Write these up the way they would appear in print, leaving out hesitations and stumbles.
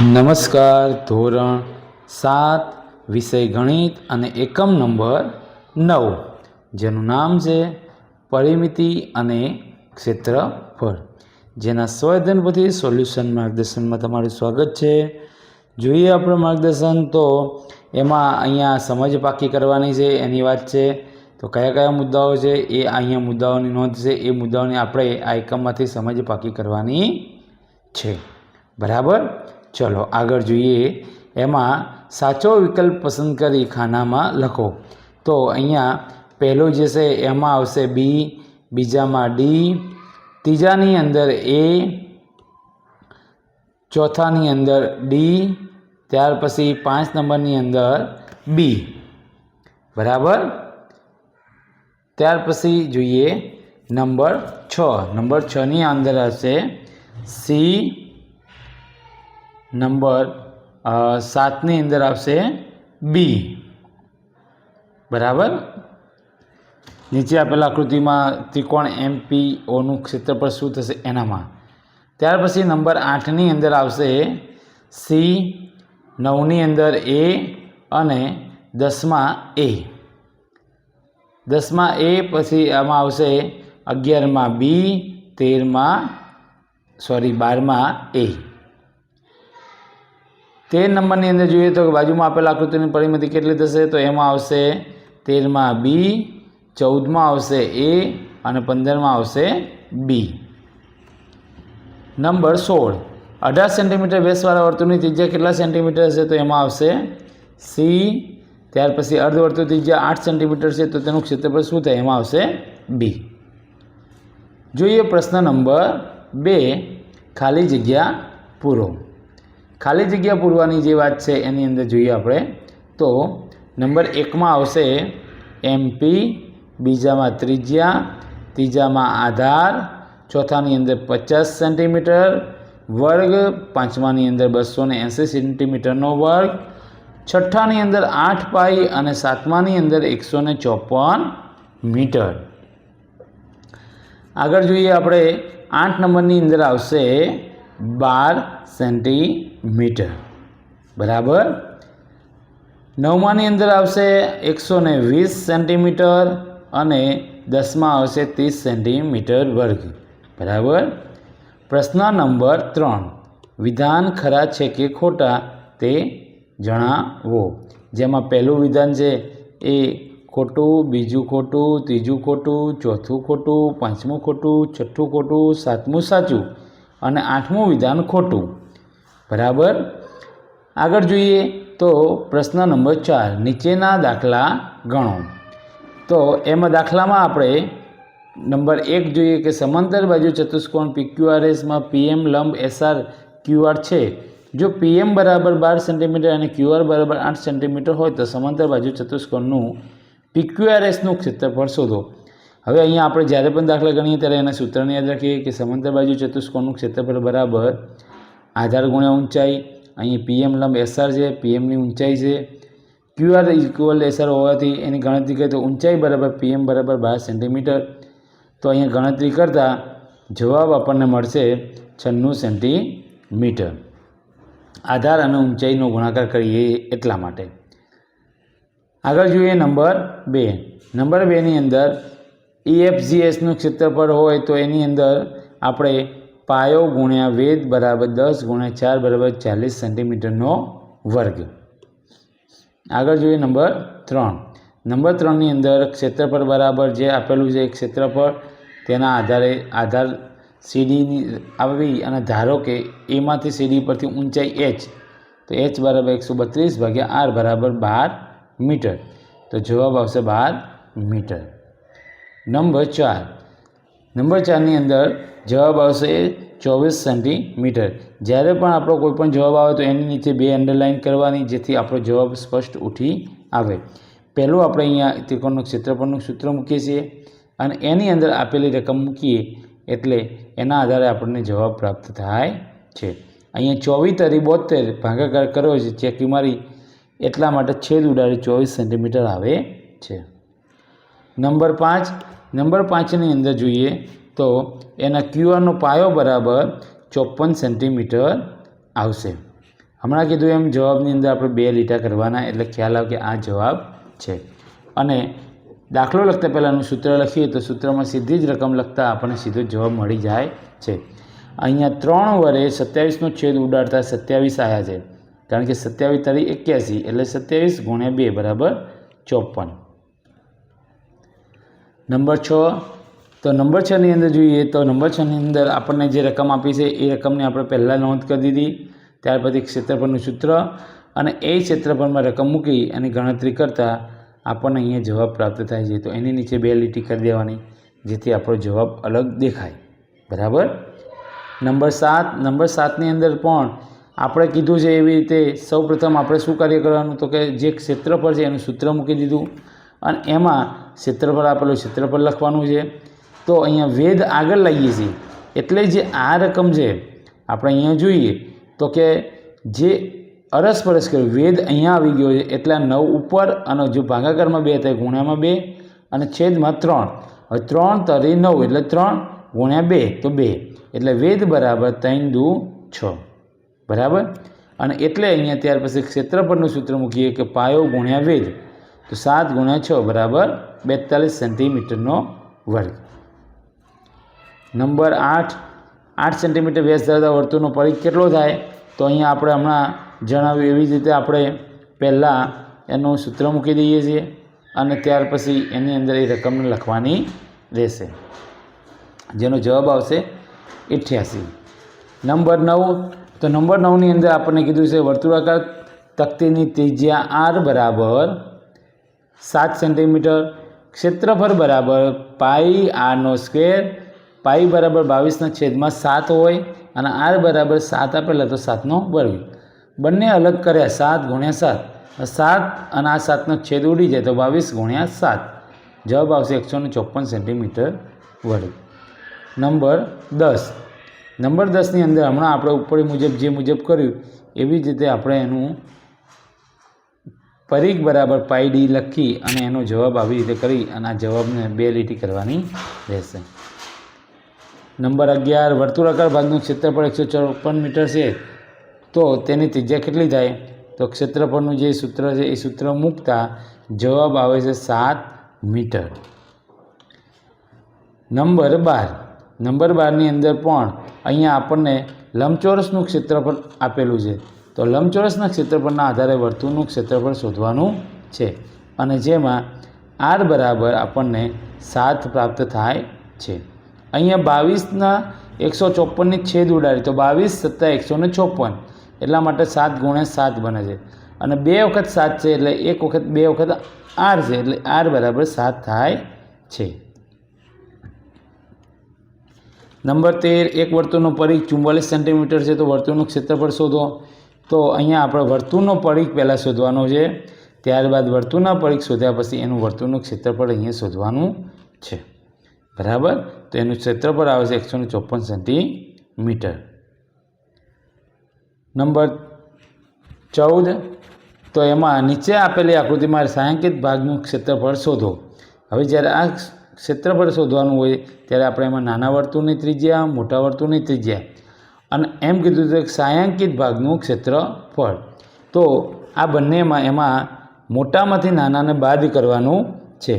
નમસ્કાર. ધોરણ 7 વિષય ગણિત અને એકમ નંબર 9 જેનું નામ છે પરિમિતિ અને ક્ષેત્રફળ, જેના સ્વાધ્યાય પછી સોલ્યુશન માર્ગદર્શનમાં તમારું સ્વાગત છે. જોઈએ આપણે માર્ગદર્શન, તો એમાં અહીંયા સમજ પાકી કરવાની છે એની વાત છે. તો કયા કયા મુદ્દાઓ છે એ અહીંયા મુદ્દાઓની નોંધ છે, એ મુદ્દાઓની આપણે આ એકમમાંથી સમજ પાકી કરવાની છે. બરાબર. ચલો આગળ જોઈએ. એમાં સાચો વિકલ્પ પસંદ કરી ખાનામાં લખો. તો અહીંયા પહેલું જે છે એમાં આવશે બી, બીજામાં ડી, ત્રીજાની અંદર એ, ચોથાની અંદર ડી, ત્યાર પછી 5 નંબરની અંદર બી. બરાબર. ત્યાર પછી જોઈએ નંબર 6. નંબર 6ની અંદર હશે સી, નંબર 7ની અંદર આવશે બી. બરાબર. નીચે આપેલા આકૃતિમાં ત્રિકોણ એમપીઓનું ક્ષેત્રફળ શું થશે એનામાં. ત્યાર પછી નંબર 8ની અંદર આવશે સી, 9ની અંદર એ અને 10માં એ. 10માં એ પછી આમાં આવશે 11માં બી, 12માં એ. 13 નંબરની અંદર જોઈએ તો બાજુમાં આપેલા આકૃતિની પરિમિતિ કેટલી થશે, તો એમાં આવશે 13માં બી, 14માં આવશે એ અને 15માં આવશે બી. નંબર 16. 18 સેન્ટીમીટર વ્યાસવાળા વર્તુળની ત્રિજ્યા કેટલા સેન્ટીમીટર હશે, તો એમાં આવશે સી. ત્યાર પછી અર્ધવર્તુળ ત્રિજ્યા 8 સેન્ટીમીટર છે, તો તેનું ક્ષેત્રફળ શું થાય, એમાં આવશે બી. જોઈએ પ્રશ્ન નંબર 2. ખાલી જગ્યા પૂરો. ખાલી જગ્યા પૂરવાની જે વાત છે એની અંદર જોઈએ આપણે તો નંબર 1માં આવશે એમપી, બીજામાં ત્રિજ્યા, ત્રીજામાં આધાર, ચોથાની અંદર 50 સેન્ટીમીટર વર્ગ, પાંચમાની અંદર 280 સેન્ટીમીટરનો વર્ગ, છઠ્ઠાની અંદર 8 પાઈ અને સાતમાની અંદર 154 મીટર. આગળ જોઈએ આપણે 8 નંબરની અંદર આવશે 12 સેન્ટીમીટર. બરાબર. 9માની અંદર આવશે 120 સેન્ટીમીટર અને 10માં આવશે 30 સેન્ટીમીટર વર્ગ. બરાબર. પ્રશ્ન નંબર 3. વિધાન ખરા છે કે ખોટા તે જણાવો. જેમાં પહેલું વિધાન છે એ ખોટું, બીજું ખોટું, ત્રીજું ખોટું, ચોથું ખોટું, પાંચમું ખોટું, છઠ્ઠું ખોટું, સાતમું સાચું અને આઠમું વિધાન ખોટું. બરાબર. આગળ જોઈએ તો પ્રશ્ન નંબર 4. નીચેના દાખલા ગણો. તો એમાં દાખલામાં આપણે નંબર 1 જોઈએ કે સમાંતર બાજુ ચતુષ્કોણ PQRSમાં PM લંબ SR QR છે. જો PM બરાબર 12 સેન્ટીમીટર અને QR બરાબર 8 સેન્ટીમીટર હોય તો સમાંતર બાજુ ચતુષ્કોણનું PQRSનું ક્ષેત્રફળ શોધો. હવે અહીંયા આપણે જ્યારે પણ દાખલા ગણીએ ત્યારે એના સૂત્રને યાદ રાખીએ કે સમાંતર બાજુ ચતુષ્કોણનું ક્ષેત્રફળ બરાબર આધાર ગુણ્યા ઊંચાઈ. અહીં PM લંબ SR છે, PMની ઊંચાઈ છે, QR ઇક્વલ SR હોવાથી એની ગણતરી કરીએ તો ઊંચાઈ બરાબર PM બરાબર 12 સેન્ટીમીટર. તો અહીંયા ગણતરી કરતાં જવાબ આપણને મળશે 96 સેન્ટીમીટર. આધાર અને ઊંચાઈનો ગુણાકાર કરીએ એટલા માટે. આગળ જોઈએ નંબર 2. નંબર 2ની અંદર EFGSનું ક્ષેત્રફળ હોય તો એની અંદર આપણે પાયો ગુણ્યા વેધ બરાબર 10 ગુણ્યા 4 બરાબર 40 સેન્ટીમીટરનો વર્ગ. આગળ જોઈએ નંબર 3. નંબર 3ની અંદર ક્ષેત્રફળ બરાબર જે આપેલું છે ક્ષેત્રફળ, તેના આધારે આધાર સીડીની આવી અને ધારો કે એમાંથી સીડી પરથી ઊંચાઈ h, તો h બરાબર 132 ભાગ્યા r બરાબર 12 મીટર. તો જવાબ આવશે 12 મીટર. નંબર 4. નંબર 4ની અંદર જવાબ આવશે 24 સેન્ટીમીટર. જ્યારે પણ આપણો કોઈ પણ જવાબ આવે તો એની નીચે 2 અંડરલાઇન કરવાની, જેથી આપણો જવાબ સ્પષ્ટ ઉઠી આવે. પહેલું આપણે અહીંયા ત્રિકોણનું ક્ષેત્રફળનું સૂત્ર મૂકીએ છીએ અને એની અંદર આપેલી રકમ મૂકીએ એટલે એના આધારે આપણને જવાબ પ્રાપ્ત થાય છે. અહીંયા 24 ભાગાકાર કર્યો છે ચેકી મારી, એટલા માટે છેદ ઉડાડી 24 સેન્ટીમીટર આવે છે. નંબર 5. નંબર 5ની અંદર જોઈએ તો એના QRનો પાયો બરાબર 54 સેન્ટીમીટર આવશે. હમણાં કીધું એમ જવાબની અંદર આપણે 2 લીટા કરવાના, એટલે ખ્યાલ આવે કે આ જવાબ છે. અને દાખલો લખતા પહેલાંનું સૂત્ર લખીએ તો સૂત્રમાં સીધી જ રકમ લખતા આપણને સીધો જવાબ મળી જાય છે. અહીંયા 3 વડે 27નો છેદ ઉડાડતા 27 આવ્યા છે, કારણ કે 27 તારી 81, એટલે 27 ગુણ્યા 2 બરાબર 54. નંબર 6. તો નંબર 6ની અંદર જોઈએ તો નંબર 6ની અંદર આપણને જે રકમ આપી છે એ રકમને આપણે પહેલાં નોંધ કરી દીધી. ત્યાર પછી ક્ષેત્રફળનું સૂત્ર અને એ ક્ષેત્રફળમાં રકમ મૂકી અને ગણતરી કરતાં આપણને અહીંયા જવાબ પ્રાપ્ત થાય છે. તો એની નીચે 2 લીટી કરી દેવાની, જેથી આપણો જવાબ અલગ દેખાય. બરાબર. નંબર 7. નંબર 7ની અંદર પણ આપણે કીધું છે એવી રીતે સૌપ્રથમ આપણે શું કાર્ય કરવાનું, તો કે જે ક્ષેત્રફળ છે એનું સૂત્ર મૂકી દીધું અને એમાં ક્ષેત્રફળ આપેલું ક્ષેત્રફળ લખવાનું છે. તો અહીંયા વેધ આગળ લાવીએ છીએ, એટલે જે આ રકમ છે આપણે અહીંયા જોઈએ તો કે જે અરસપરસ કર્યું વેધ અહીંયા આવી ગયો છે, એટલે 9 ઉપર અને જો ભાગાકારમાં 2 થાય ગુણ્યામાં 2 અને છેદમાં 3. હવે 3 તરી 9 એટલે 3 ગુણ્યા 2 તો 2, એટલે વેધ બરાબર 3 દુ 6. બરાબર. અને એટલે અહીંયા ત્યાર પછી ક્ષેત્રફળનું સૂત્ર મૂકીએ કે પાયો ગુણ્યા વેધ, તો 7 ગુણ્યા 6 બરાબર 42 સેન્ટીમીટરનો વર્ગ. નંબર 8. 8 સેન્ટીમીટર વ્યાસ ધરાવતા વર્તુળનો પરિઘ કેટલો થાય, તો અહીંયા આપણે હમણાં જણાવ્યું એવી જ રીતે આપણે પહેલાં એનું સૂત્ર મૂકી દઈએ છીએ અને ત્યાર પછી એની અંદર એ રકમને લખવાની રહેશે, જેનો જવાબ આવશે 88. નંબર 9. તો નંબર 9ની અંદર આપણને કીધું છે વર્તુળાકાર તકતીની ત્રિજ્યા r બરાબર 7 સેન્ટીમીટર, ક્ષેત્રફળ બરાબર પાઈ r² પાઈ બરાબર 22/7 હોય અને r બરાબર 7 આપેલા તો 7નો વર્ગ. બંને અલગ કર્યા 7 ગુણ્યા 7, 7 અને આ 7નો છેદ ઉડી જાય તો 22 ગુણ્યા 7, જવાબ આવશે 154 સેન્ટીમીટર વર્ગ. નંબર 10. નંબર 10ની અંદર હમણાં આપણે ઉપર મુજબ કર્યું એવી જ રીતે આપણે એનું પરિઘ બરાબર પાઈ ડી લખી અને એનો જવાબ આવી રીતે કરી અને આ જવાબને 2 લીટી કરવાની રહેશે. નંબર 11. વર્તુળાકાર ભાગનું ક્ષેત્રફળ 154 મીટર છે, તો તેની ત્રિજ્યા કેટલી થાય, તો ક્ષેત્રફળનું જે સૂત્ર છે એ સૂત્ર મૂકતા જવાબ આવે છે 7 મીટર. નંબર 12. નંબર 12ની અંદર પણ અહીંયા આપણને લંબચોરસનું ક્ષેત્રફળ આપેલું છે, તો લંબચોરસના ક્ષેત્રફળના આધારે વર્તુળનું ક્ષેત્રફળ શોધવાનું છે અને જેમાં r બરાબર આપણને 7 પ્રાપ્ત થાય છે. અહીંયા 22ના 154ની છેદ ઉડાડી તો 22 + 154, એટલા માટે 7 ગુણ્યા 7 બને છે અને 2 વખત 7 છે એટલે 1 વખત 2 વખત r છે, એટલે r બરાબર 7 થાય છે. નંબર 13. એક વર્તુળનો પરિઘ 44 સેન્ટીમીટર છે, તો વર્તુળનું ક્ષેત્રફળ શોધો. તો અહીંયા આપણે વર્તુળનો પરિઘ પહેલાં શોધવાનો છે, ત્યારબાદ વર્તુળના પરિઘ શોધ્યા પછી એનું વર્તુળનું ક્ષેત્રફળ અહીંયા શોધવાનું છે. બરાબર. તો એનું ક્ષેત્રફળ આવે છે 154 સેન્ટીમીટર. નંબર 14. તો એમાં નીચે આપેલી આકૃતિમાં છાંયાંકિત ભાગનું ક્ષેત્રફળ શોધો. હવે જ્યારે આ ક્ષેત્રફળ શોધવાનું હોય ત્યારે આપણે એમાં નાના વર્તુળની ત્રિજ્યા, મોટા વર્તુળની ત્રિજ્યા અને એમ કીધું હતું કે છાંયાંકિત ભાગનું ક્ષેત્રફળ. તો આ બંનેમાં એમાં મોટામાંથી નાનાને બાદ કરવાનું છે.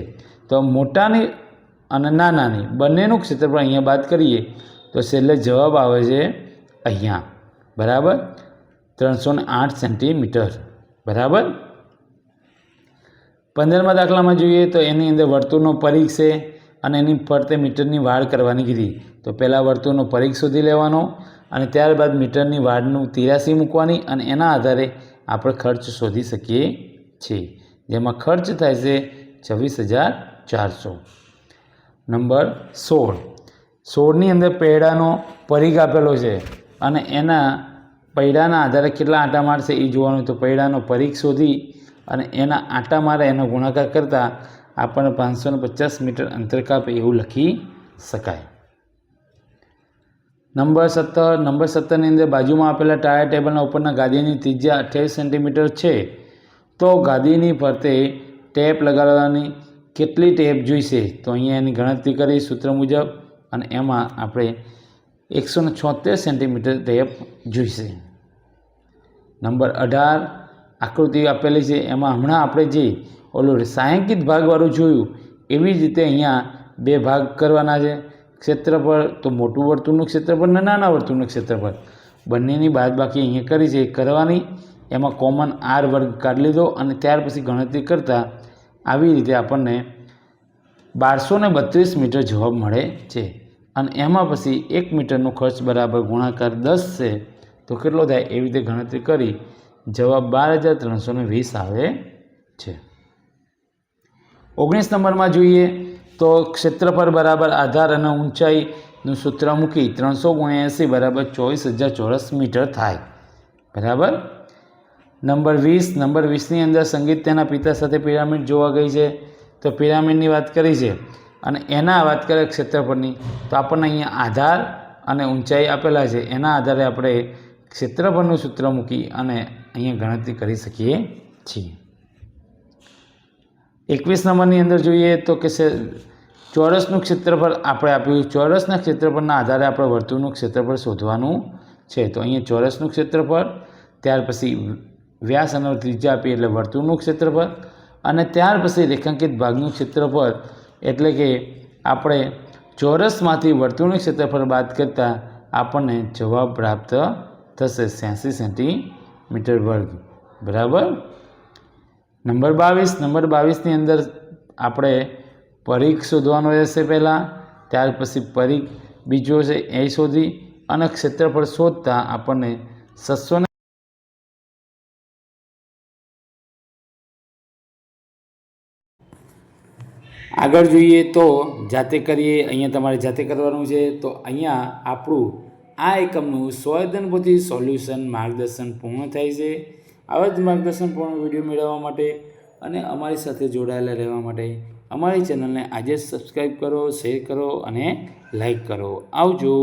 તો મોટાની અને નાનાની બંનેનું ક્ષેત્રફળ અહીંયા બાદ કરીએ તો છેલ્લે જવાબ આવે છે અહીંયા. બરાબર. 308 સેન્ટીમીટર. બરાબર. 15મા દાખલામાં જોઈએ તો એની અંદર વર્તુળનો પરિઘ છે અને એની ફરતે મીટરની વાડ કરવાની કીધી. તો પહેલાં વર્તુળનો પરિઘ શોધી લેવાનો અને ત્યારબાદ મીટરની વાડનું 83 મૂકવાની અને એના આધારે આપણે ખર્ચ શોધી શકીએ છીએ, જેમાં ખર્ચ થાય છે 26,400. નંબર 16. 16ની અંદર પૈડાનો પરિઘ આપેલો છે અને એના પૈડાના આધારે કેટલા આંટા મારશે એ જોવાનું. તો પૈડાનો પરિઘ શોધી અને એના આંટા મારે એનો ગુણાકાર કરતાં આપણને 550 મીટર અંતર કાપે એવું લખી શકાય. નંબર 17. નંબર 17ની અંદર બાજુમાં આપેલા ટાયર ટેબલના ઉપરના ગાદીની ત્રિજ્યા 28 સેન્ટીમીટર છે, તો ગાદીની ફરતે ટેપ લગાડવાની કેટલી ટેપ જોઈશે, તો અહીંયા એની ગણતરી કરી સૂત્ર મુજબ અને એમાં આપણે 176 સેન્ટીમીટર ટેપ જોઈશે. નંબર 18 આકૃતિ આપેલી છે એમાં હમણાં આપણે જે ઓલું છાંયાંકિત ભાગવાળું જોયું એવી જ રીતે અહીંયા બે ભાગ કરવાના છે. ક્ષેત્રફળ તો મોટું વર્તુળનું ક્ષેત્રફળ અને નાના વર્તુળનું ક્ષેત્રફળ બંનેની બાદબાકી અહીંયા કરી છે કરવાની. એમાં કોમન r વર્ગ કાઢી લીધો અને ત્યાર પછી ગણતરી કરતાં આવી રીતે આપણને 1232 મીટર જવાબ મળે છે. અને એમાં પછી 1 મીટરનો ખર્ચ બરાબર ગુણાકાર 10 છે તો કેટલો થાય એવી રીતે ગણતરી કરી જવાબ 12,320 આવે છે. 19 નંબરમાં જોઈએ તો ક્ષેત્રફળ બરાબર આધાર અને ઊંચાઈનું સૂત્ર મૂકી 300 × 80 બરાબર 24,000 ચોરસ મીટર થાય. બરાબર. નંબર 20ની અંદર સંગીત તેના પિતા સાથે પિરામિડ જોવા ગઈ છે તો પિરામિડની વાત કરી છે અને એના વાત કરીએ ક્ષેત્રફળની તો આપણને અહીંયા આધાર અને ઊંચાઈ આપેલા છે એના આધારે આપણે ક્ષેત્રફળનું સૂત્ર મૂકી અને અહીંયા ગણતરી કરી શકીએ છીએ. 21 નંબરની અંદર જોઈએ તો કે ચોરસનું ક્ષેત્રફળ આપણે આપ્યું. ચોરસના ક્ષેત્રફળના આધારે આપણે વર્તુળનું ક્ષેત્રફળ શોધવાનું છે. તો અહીંયા ચોરસનું ક્ષેત્રફળ, ત્યાર પછી વ્યાસ અને ત્રિજ્યા આપી એટલે વર્તુળનું ક્ષેત્રફળ અને ત્યાર પછી રેખાંકિત ભાગનું ક્ષેત્રફળ એટલે કે આપણે ચોરસમાંથી વર્તુળનું ક્ષેત્રફળ બાદ કરતાં આપણને જવાબ પ્રાપ્ત થશે 86 સેન્ટીમીટર વર્ગ. બરાબર. નંબર 22ની અંદર આપણે પરિઘ શોધવાનો રહેશે પહેલાં, ત્યાર પછી પરિઘ બીજો છે એ શોધી અને ક્ષેત્રફળ શોધતા આપણને 600 આગળ જોઈએ તો જાતે કરીએ. અહીંયા તમારે જાતે કરવાનું છે. તો અહીંયા આપણું આ એકમનું સંવેદનપોથી સોલ્યુશન માર્ગદર્શન પૂર્ણ થાય છે. આવા જ માર્ગદર્શનપૂર્ણ વિડીયો મેળવવા માટે અને અમારી સાથે જોડાયેલા રહેવા માટે અમારી ચેનલને આજે જ સબસ્ક્રાઈબ કરો, શેર કરો અને લાઈક કરો. આવજો.